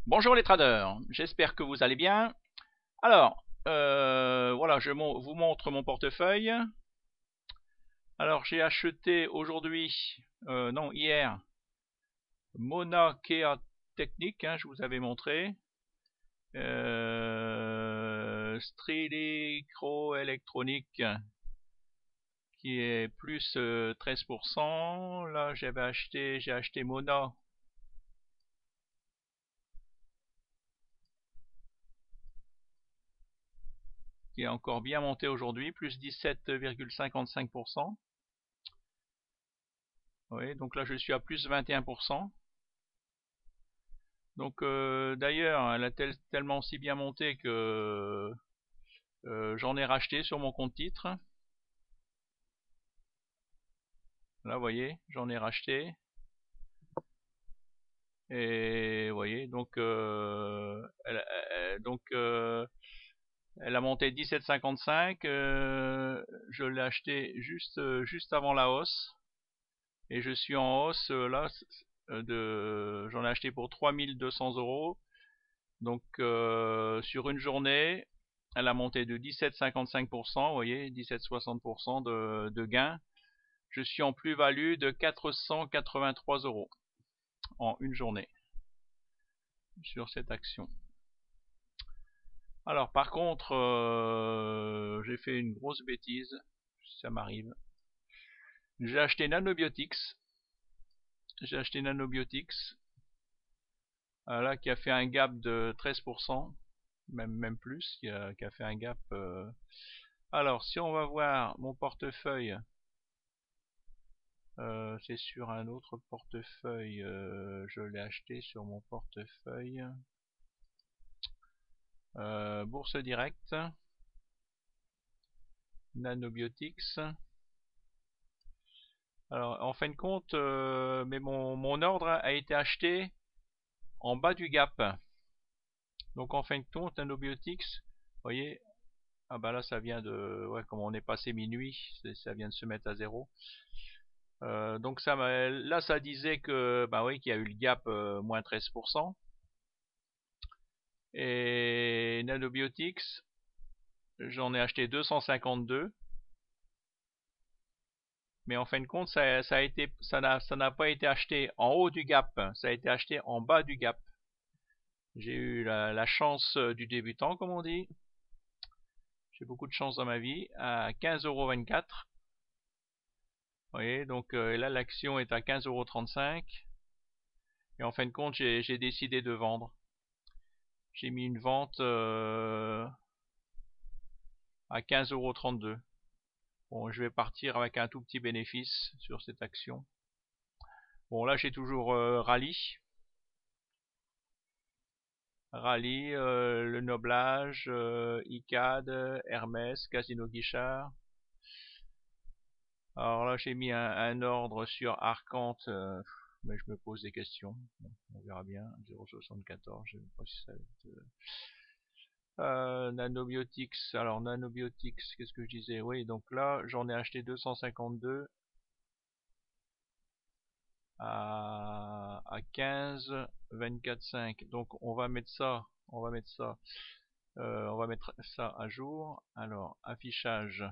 Bonjour les traders, j'espère que vous allez bien. Alors, voilà, je vous montre mon portefeuille. Alors, j'ai acheté aujourd'hui, non, hier, Mauna Kea Technique, je vous avais montré. Strilicro Electronique, qui est plus 13%. Là, j'ai acheté Mona, qui est encore bien monté aujourd'hui, plus 17,55%. Oui, donc là je suis à plus 21%. Donc d'ailleurs, elle a tellement si bien monté que j'en ai racheté sur mon compte titre. Là, vous voyez, j'en ai racheté. Et vous voyez, donc, elle a monté 17,55. Je l'ai acheté juste avant la hausse. Et je suis en hausse là. J'en ai acheté pour 3200 €. Donc sur une journée, elle a monté de 17,55%, vous voyez, 17,60% de gain. Je suis en plus-value de 483 € en une journée sur cette action. Alors par contre, j'ai fait une grosse bêtise, ça m'arrive. J'ai acheté Nanobiotics. Là qui a fait un gap de 13%, même plus, qui a fait un gap. Alors si on va voir mon portefeuille, c'est sur un autre portefeuille, je l'ai acheté sur mon portefeuille Bourse Directe, Nanobiotics. Alors en fin de compte, mais mon ordre a été acheté en bas du gap. Donc en fin de compte, Nanobiotics, vous voyez, ah bah là ça vient de, ouais, comme on est passé minuit, ça vient de se mettre à zéro. Donc là ça disait que, bah oui, qu'il y a eu le gap moins 13%. Et Nanobiotics, j'en ai acheté 252. Mais en fin de compte, ça n'a pas été acheté en haut du gap, ça a été acheté en bas du gap. J'ai eu la chance du débutant, comme on dit. J'ai beaucoup de chance dans ma vie, à 15,24 €. Vous voyez, donc là l'action est à 15,35 €. Et en fin de compte, j'ai décidé de vendre. J'ai mis une vente à 15,32 €. Bon, je vais partir avec un tout petit bénéfice sur cette action. Bon, là j'ai toujours Rallye, le Noblage, ICAD, Hermès, Casino Guichard. Alors là j'ai mis un ordre sur Arcante, mais je me pose des questions. Bon, on verra bien. 0,74, je ne sais pas si ça va être... Nanobiotics, alors Nanobiotics, qu'est-ce que je disais? Oui, donc là j'en ai acheté 252 à 15, 24,5. Donc on va mettre ça à jour. Alors affichage,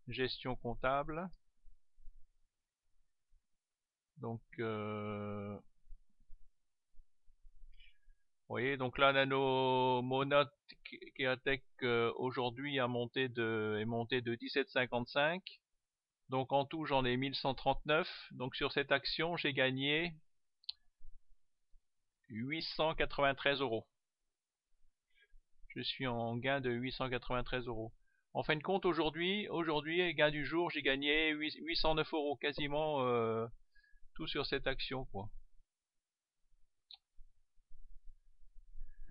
gestion comptable. Donc vous voyez, donc là Mona Keatech aujourd'hui est monté de 17,55. Donc en tout j'en ai 1139. Donc sur cette action j'ai gagné 893 €. Je suis en gain de 893 €. En fin de compte, aujourd'hui, gain du jour, j'ai gagné 809 € quasiment tout sur cette action, quoi.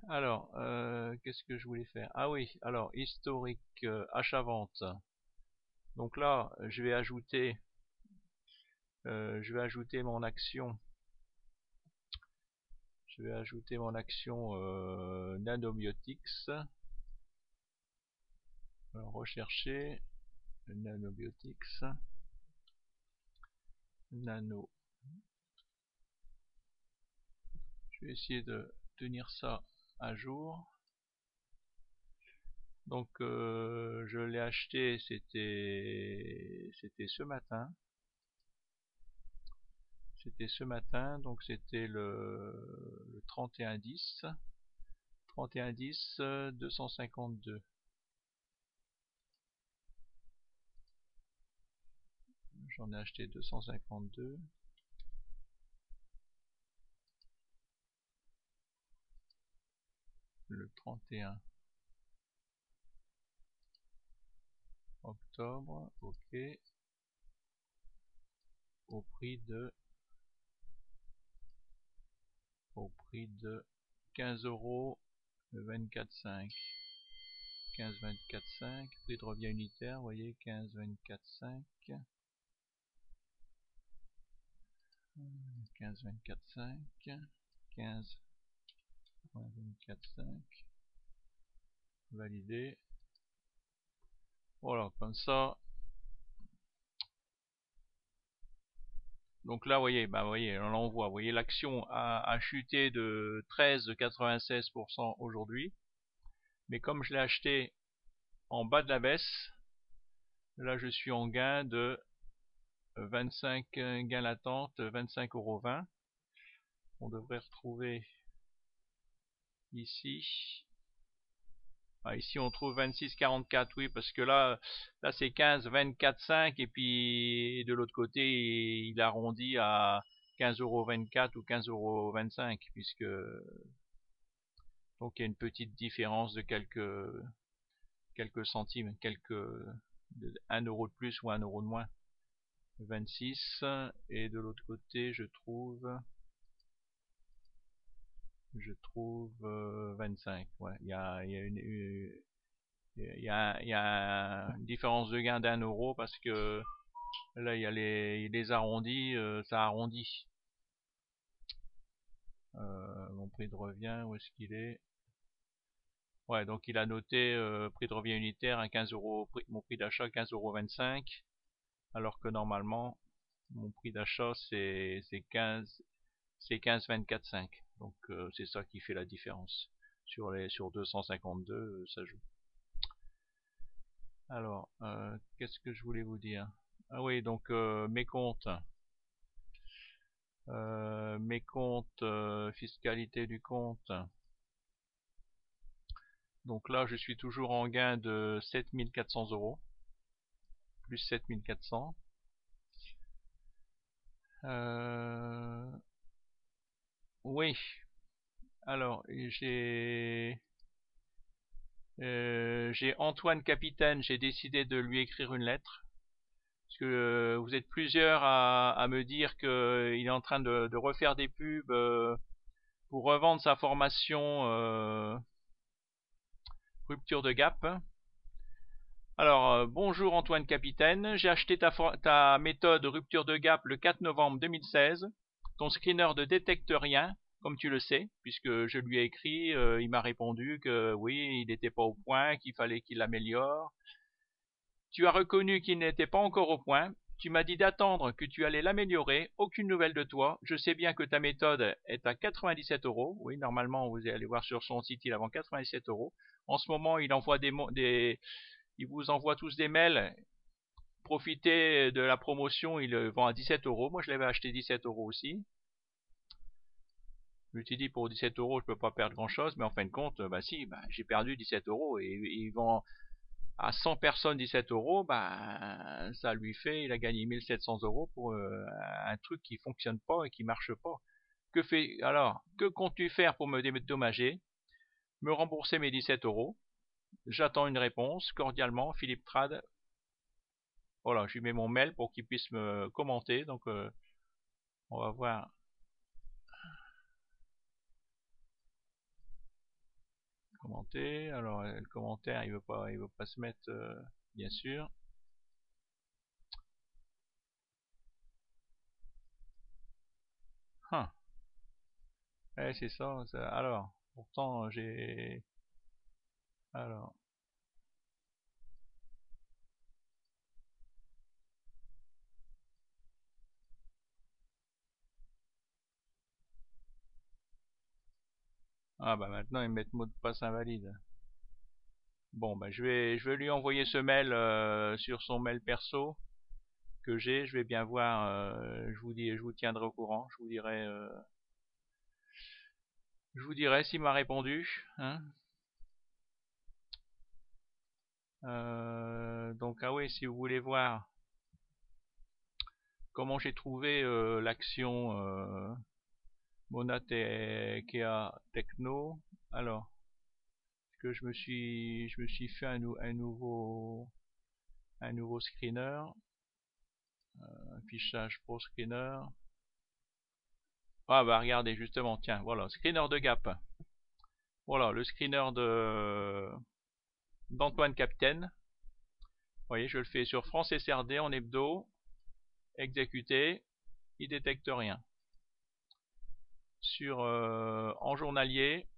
Alors, qu'est-ce que je voulais faire? Ah oui, alors historique achat-vente. Donc là, je vais ajouter mon action. Nanobiotics. Alors, rechercher Nanobiotics. Nano. Je vais essayer de tenir ça à jour. Donc je l'ai acheté, c'était ce matin. C'était ce matin, donc c'était le 31/10. 31/10 252. J'en ai acheté 252. Le 31 octobre, ok, au prix de 15,24,5 15,24,5, prix de revient unitaire, vous voyez, 15,24,5 15,24,5 15,24,5 validé. Voilà, comme ça. Donc là, vous voyez, on voit, vous voyez, l'action a chuté de 13,96% aujourd'hui. Mais comme je l'ai acheté en bas de la baisse, là je suis en gain de 25, gain latente, 25,20 €. On devrait retrouver ici. Ah, ici on trouve 26,44, oui, parce que là c'est 15,24,5 et puis de l'autre côté il arrondit à 15,24 € ou 15,25 € puisque donc il y a une petite différence de quelques centimes, 1 € de plus ou 1 € de moins. 26 et de l'autre côté je trouve 25. Ouais, il y a une différence de gain d'1 € parce que là il y a les arrondis, ça arrondit. Mon prix de revient, où est-ce qu'il est? Ouais, donc il a noté prix de revient unitaire à 15 €, mon prix d'achat 15,25 €, alors que normalement mon prix d'achat c'est 15,24,5. Donc c'est ça qui fait la différence. Sur 252, ça joue. Alors, qu'est-ce que je voulais vous dire? Ah oui, donc mes comptes, fiscalité du compte. Donc là, je suis toujours en gain de 7400 €, plus 7400. Oui, alors j'ai Antoine Capitaine, j'ai décidé de lui écrire une lettre. Parce que vous êtes plusieurs à me dire qu'il est en train de refaire des pubs pour revendre sa formation rupture de gap. Alors, bonjour Antoine Capitaine, j'ai acheté ta méthode rupture de gap le 4 novembre 2016. Ton screener ne détecte rien, comme tu le sais, puisque je lui ai écrit, il m'a répondu que oui, il n'était pas au point, qu'il fallait qu'il l'améliore. Tu as reconnu qu'il n'était pas encore au point. Tu m'as dit d'attendre que tu allais l'améliorer. Aucune nouvelle de toi. Je sais bien que ta méthode est à 97 €. Oui, normalement, vous allez voir sur son site, il vend 97 €. En ce moment, il vous envoie tous des mails. Profitez de la promotion, il le vend à 17 €. Moi, je l'avais acheté 17 € aussi. Je me suis dit, pour 17 € je peux pas perdre grand chose, mais en fin de compte, si, j'ai perdu 17 € et il vend à 100 personnes 17 €, ça lui fait, il a gagné 1700 € pour un truc qui fonctionne pas et qui marche pas. Que comptes-tu faire pour me dédommager? Me rembourser mes 17 €? J'attends une réponse. Cordialement, Philippe Trad. Voilà, je lui mets mon mail pour qu'il puisse me commenter. Donc, on va voir. Commenter. Alors, le commentaire, il veut pas se mettre, bien sûr. Hein. C'est ça. Alors, pourtant, j'ai. Alors. Ah bah maintenant ils mettent mot de passe invalide. Bon bah je vais lui envoyer ce mail sur son mail perso que j'ai. Je vais bien voir. Je vous tiendrai au courant. Je vous dirai s'il m'a répondu. Hein. Donc ah oui, si vous voulez voir comment j'ai trouvé l'action Mauna Kea Techno, alors que je me suis fait un nouveau screener, affichage pro screener. Ah bah regardez justement, tiens, voilà, screener de Gap. Voilà, le screener d'Antoine Capitaine. Vous voyez, je le fais sur France SRD en hebdo, exécuté, il détecte rien. Sur en journalier,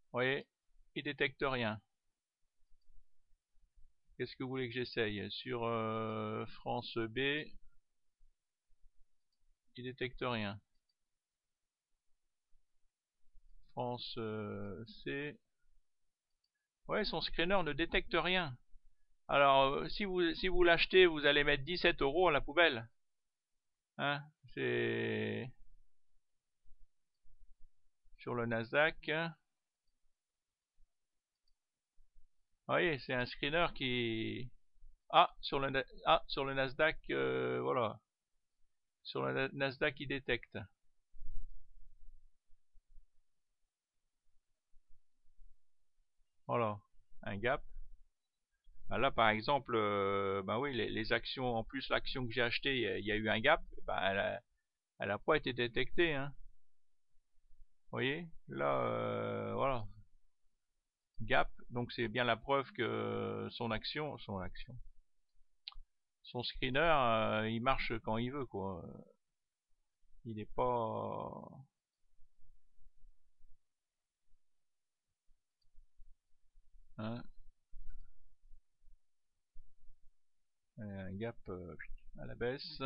vous voyez, il détecte rien. Qu'est-ce que vous voulez que j'essaye? Sur France B, il détecte rien. France C, ouais, son screener ne détecte rien. Alors, si vous l'achetez, vous allez mettre 17 € à la poubelle. Hein, c'est sur le Nasdaq. Vous voyez, c'est un screener qui... sur le Nasdaq, voilà. Sur le Nasdaq, il détecte. Voilà, un gap. Bah là, par exemple, bah oui, les actions, en plus l'action que j'ai achetée, il y a eu un gap. Bah, elle a pas été détectée. Hein. Vous voyez, là, voilà, gap. Donc c'est bien la preuve que son screener, il marche quand il veut, quoi. Il n'est pas... Hein, un gap à la baisse.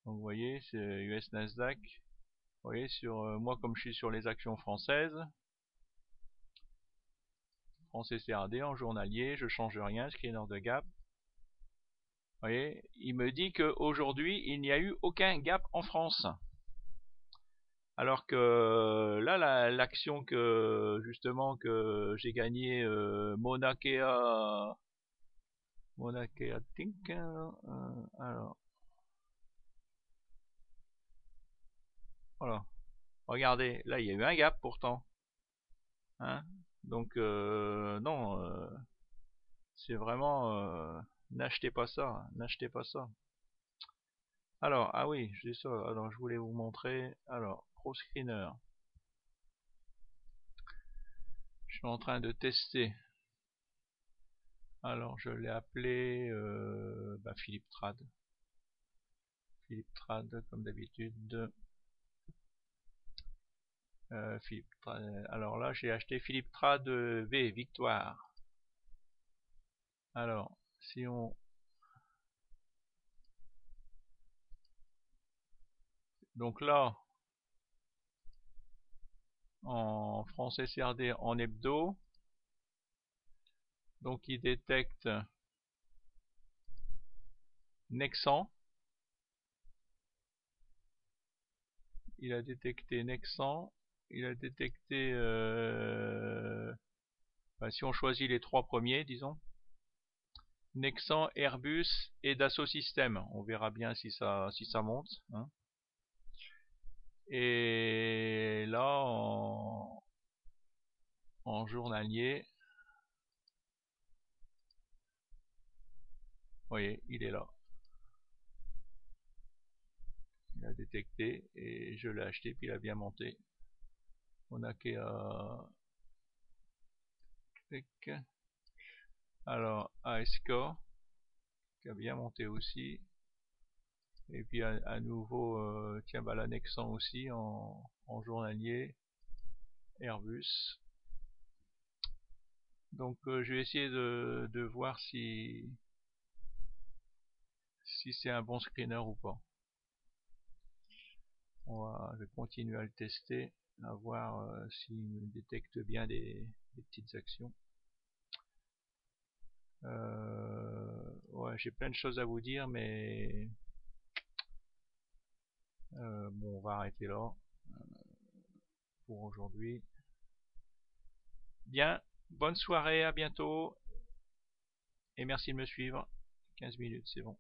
Donc vous voyez, c'est US Nasdaq. Vous voyez, sur moi comme je suis sur les actions françaises, France CRD en journalier, je change rien, screener de gap. Vous voyez, il me dit qu'aujourd'hui, il n'y a eu aucun gap en France. Alors que là, l'action que justement que j'ai gagné Mauna Kea Think, alors voilà. Regardez, là il y a eu un gap pourtant. Hein, donc non, c'est vraiment n'achetez pas ça, n'achetez pas ça. Alors, ah oui, j'ai ça. Alors, je voulais vous montrer. Alors, Pro Screener. Je suis en train de tester. Alors, je l'ai appelé Philippe Trad. Philippe Trad, comme d'habitude. Philippe Trad. Alors là, j'ai acheté Philippe Trad V, Victoire. Alors, si on... Donc là, en France SRD en hebdo, donc il détecte Nexan. Il a détecté Nexan. Il a détecté... si on choisit les trois premiers, disons. Nexan, Airbus et Dassault Systèmes. On verra bien si ça monte. Hein. Et là, en journalier, vous voyez, il est là. Il a détecté et je l'ai acheté puis il a bien monté. On a qu'à... Alors, ASK qui a bien monté aussi. Et puis à nouveau, tiens, bah la Nexan aussi en journalier. Airbus. Donc je vais essayer de voir si c'est un bon screener ou pas. Je vais continuer à le tester, à voir s'il me détecte bien des petites actions. Ouais, j'ai plein de choses à vous dire, mais bon, on va arrêter là pour aujourd'hui. Bien, bonne soirée, à bientôt, et merci de me suivre. 15 minutes, c'est bon.